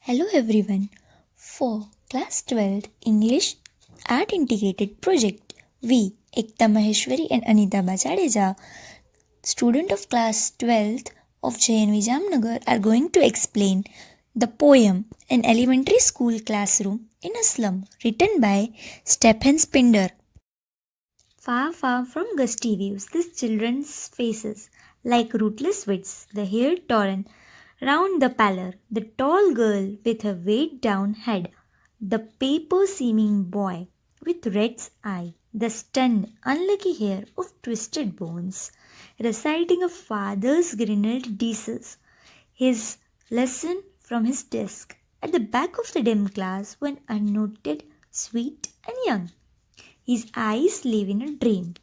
Hello everyone. For class 12th English Art Integrated Project, we, Ekta Maheshwari and Anitaba, student of class 12th of JNV Jamnagar, are going to explain the poem An Elementary School Classroom in a Slum, written by Stephen Spinder. Far, far from gusty views, these children's faces, like rootless wits, the hair torn round the pallor, the tall girl with her weighed down head, the paper-seeming boy with red's eye, the stunned, unlucky hair of twisted bones, reciting a father's grinnelled dishes, his lesson from his desk, at the back of the dim class when unnoted, sweet and young. His eyes live in a dream,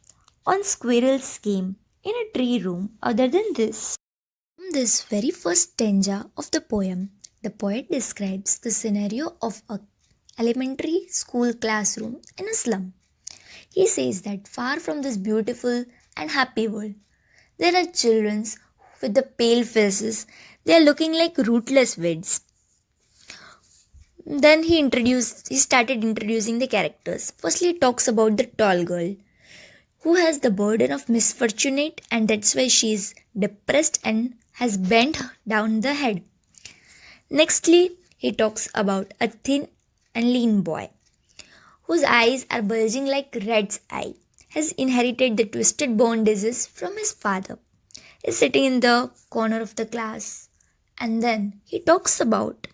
on squirrels game, in a tree room other than this. From this very first stanza of the poem, the poet describes the scenario of a elementary school classroom in a slum. He says that far from this beautiful and happy world, there are children with the pale faces. They are looking like rootless weeds. Then he started introducing the characters. Firstly, he talks about the tall girl who has the burden of misfortunate, and that's why she is depressed and has bent down the head. Nextly, he talks about a thin and lean boy whose eyes are bulging like rat's eye, has inherited the twisted bone disease from his father, is sitting in the corner of the class. And then he talks about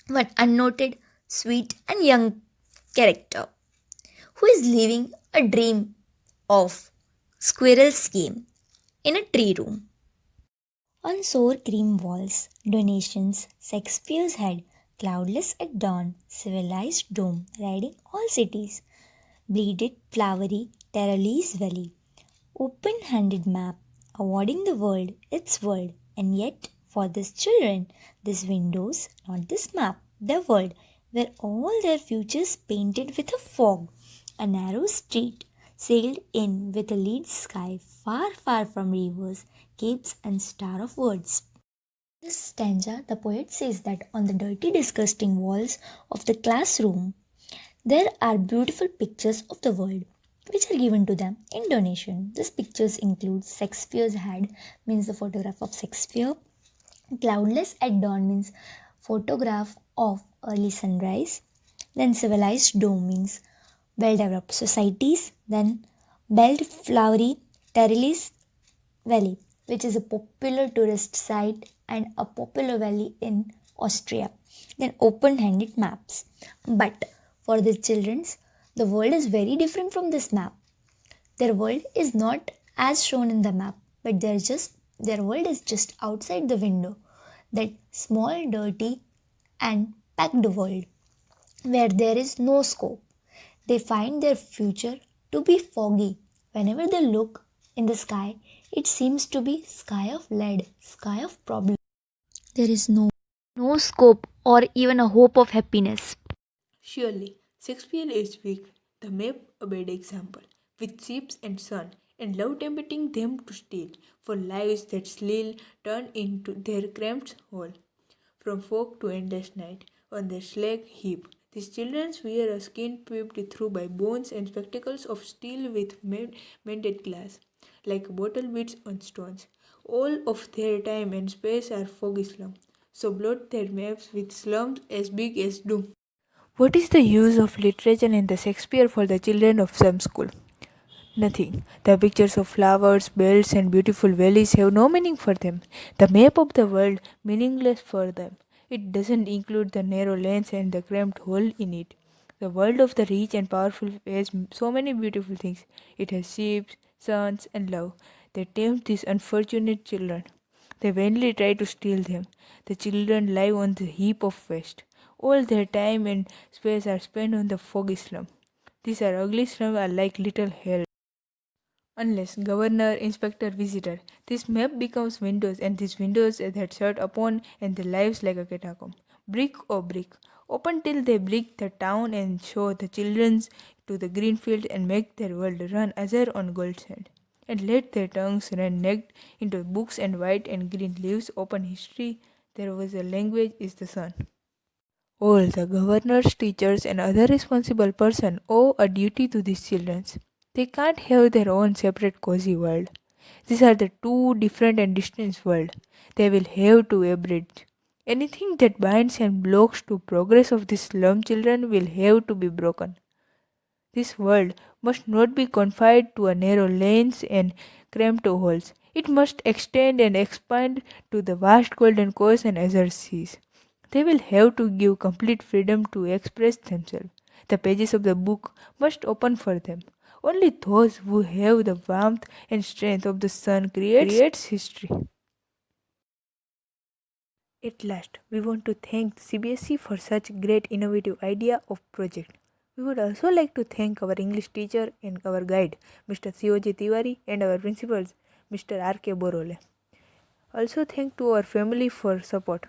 one unnoted, sweet, and young character who is living a dream of squirrel's game in a tree room. On sour cream walls, donations, Shakespeare's head, cloudless at dawn, civilized dome, riding all cities, bleeded flowery Terralese valley, open-handed map, awarding the world its world, and yet for these children, these windows, not this map, the world, were all their futures painted with a fog, a narrow street, sailed in with a lead sky far, far from rivers, capes, and star of words. In this stanza, the poet says that on the dirty, disgusting walls of the classroom, there are beautiful pictures of the world which are given to them in donation. These pictures include Shakespeare's head, means the photograph of Shakespeare. Cloudless at dawn means photograph of early sunrise. Then civilized dome means well-developed societies. Then belled flowery Terralis Valley, which is a popular tourist site and a popular valley in Austria. Then open-handed maps. But for the children's, the world is very different from this map. Their world is not as shown in the map, but their world is just outside the window. That small, dirty, and packed world where there is no scope. They find their future to be foggy. Whenever they look in the sky, it seems to be sky of lead, sky of problems. There is no scope or even a hope of happiness. Surely, Shakespeare is weak, the map a bad example, with ships and sun, and love tempting them to steal, for lives that still turn into their cramped hole. From fog to endless night, on their slag heap, these children wear a skin peeped through by bones and spectacles of steel with mended glass, like bottle beads on stones. All of their time and space are foggy slum, so blot their maps with slums as big as doom. What is the use of literature in the Shakespeare for the children of some school? Nothing. The pictures of flowers, bells, and beautiful valleys have no meaning for them. The map of the world meaningless for them. It doesn't include the narrow lanes and the cramped hole in it. The world of the rich and powerful has so many beautiful things. It has ships, suns, and love. They tempt these unfortunate children. They vainly try to steal them. The children lie on the heap of waste. All their time and space are spent on the foggy slum. These are ugly slums are like little hell. Unless governor, inspector, visitor, this map becomes windows, and these windows that shut upon and their lives like a catacomb. Brick or brick, open till they brick the town and show the children to the green field and make their world run azure on gold sand. And let their tongues run naked into books and white and green leaves open history there was a language is the sun. All the governors, teachers, and other responsible persons owe a duty to these children. They can't have their own separate cozy world. These are the two different and distinct worlds. They will have to abridge. Anything that binds and blocks to progress of these slum children will have to be broken. This world must not be confined to a narrow lanes and cramped halls. It must extend and expand to the vast golden coast and azure seas. They will have to give complete freedom to express themselves. The pages of the book must open for them. Only those who have the warmth and strength of the sun creates history. At last, we want to thank CBSE for such great innovative idea of project. We would also like to thank our English teacher and our guide, Mr. S.J.Tiwari, and our principals, Mr. R.K. Borole. Also thank to our family for support.